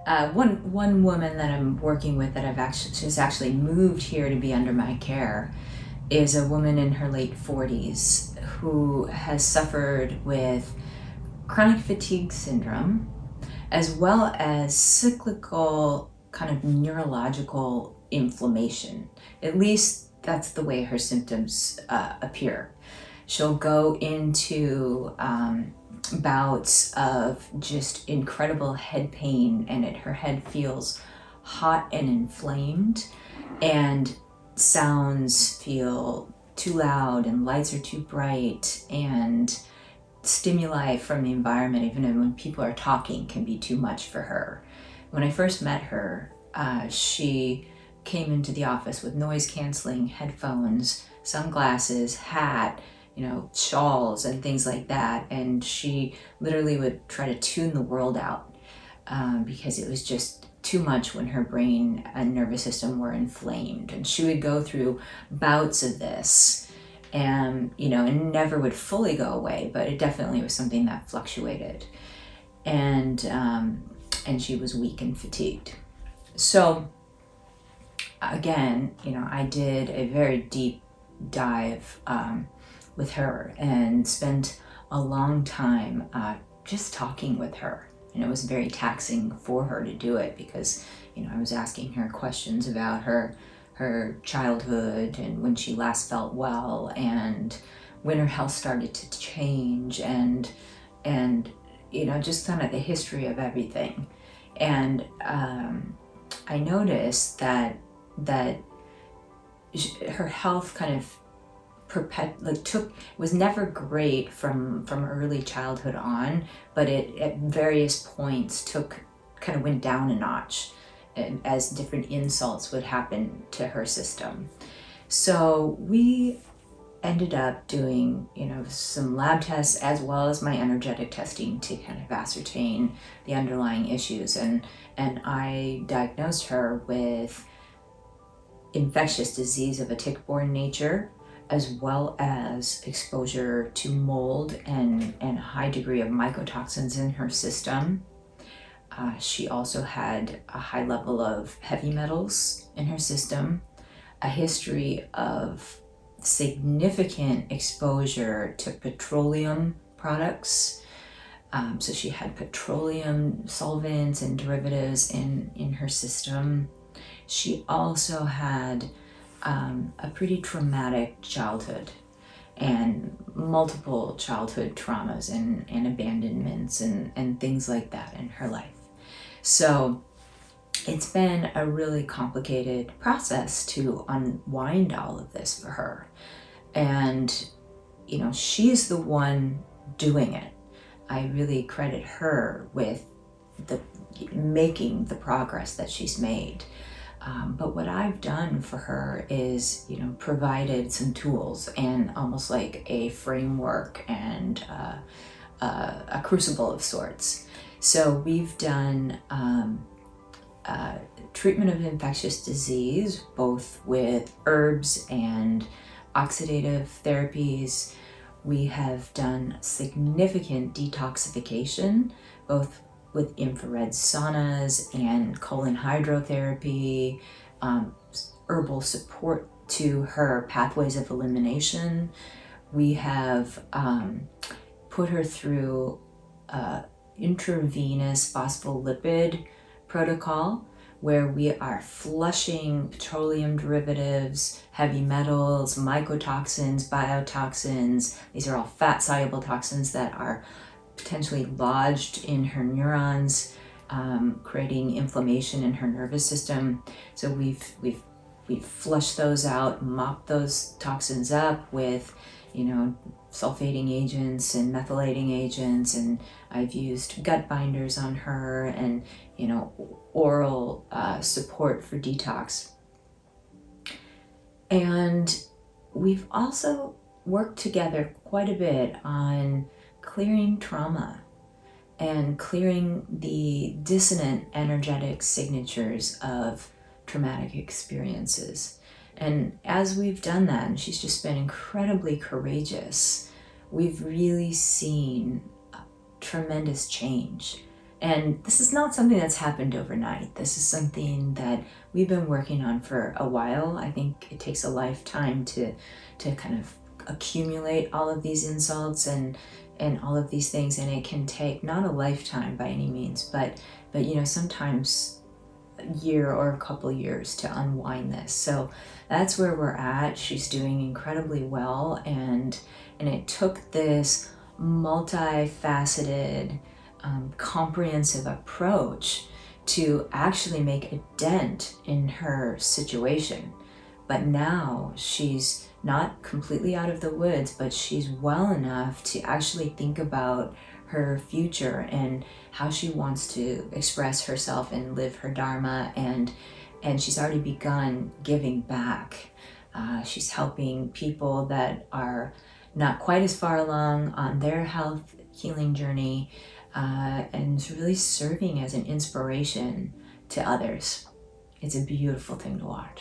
One woman that I'm working with that she's actually moved here to be under my care is a woman in her late 40s who has suffered with chronic fatigue syndrome, as well as cyclical kind of neurological inflammation. At least that's the way her symptoms appear. She'll go into bouts of just incredible head pain, and her head feels hot and inflamed, and sounds feel too loud, and lights are too bright, and stimuli from the environment, even when people are talking, can be too much for her. When I first met her, she came into the office with noise canceling headphones, sunglasses, hat, shawls and things like that. And she literally would try to tune the world out because it was just too much when her brain and nervous system were inflamed. And she would go through bouts of this and, and never would fully go away, but it definitely was something that fluctuated. And she was weak and fatigued. So again, I did a very deep dive with her and spent a long time just talking with her. And it was very taxing for her to do it because, I was asking her questions about her childhood and when she last felt well and when her health started to change and just kind of the history of everything. And I noticed that her health kind of was never great from early childhood on, but it at various points went down a notch, and as different insults would happen to her system. So we ended up doing some lab tests as well as my energetic testing to kind of ascertain the underlying issues, and I diagnosed her with infectious disease of a tick-borne nature, as well as exposure to mold and a high degree of mycotoxins in her system. She also had a high level of heavy metals in her system, a history of significant exposure to petroleum products. So she had petroleum solvents and derivatives in her system. She also had a pretty traumatic childhood and multiple childhood traumas and abandonments and things like that in her life. So it's been a really complicated process to unwind all of this for her. And, she's the one doing it. I really credit her with making the progress that she's made. But what I've done for her is, provided some tools and almost like a framework and a crucible of sorts. So we've done treatment of infectious disease, both with herbs and oxidative therapies. We have done significant detoxification, both with infrared saunas and colon hydrotherapy, herbal support to her pathways of elimination. We have put her through intravenous phospholipid protocol, where we are flushing petroleum derivatives, heavy metals, mycotoxins, biotoxins. These are all fat-soluble toxins that are potentially lodged in her neurons, creating inflammation in her nervous system. So we've flushed those out, mopped those toxins up with, sulfating agents and methylating agents, and I've used gut binders on her and, oral support for detox. And we've also worked together quite a bit on clearing trauma and clearing the dissonant energetic signatures of traumatic experiences. And as we've done that, and she's just been incredibly courageous, we've really seen tremendous change. And this is not something that's happened overnight. This is something that we've been working on for a while. I think it takes a lifetime to kind of accumulate all of these insults and all of these things, and it can take not a lifetime by any means, but sometimes a year or a couple years to unwind this. So that's where we're at. She's doing incredibly well, and it took this multifaceted, comprehensive approach to actually make a dent in her situation. But now she's not completely out of the woods, but she's well enough to actually think about her future and how she wants to express herself and live her dharma, and she's already begun giving back. She's helping people that are not quite as far along on their health healing journey, and really serving as an inspiration to others. It's a beautiful thing to watch.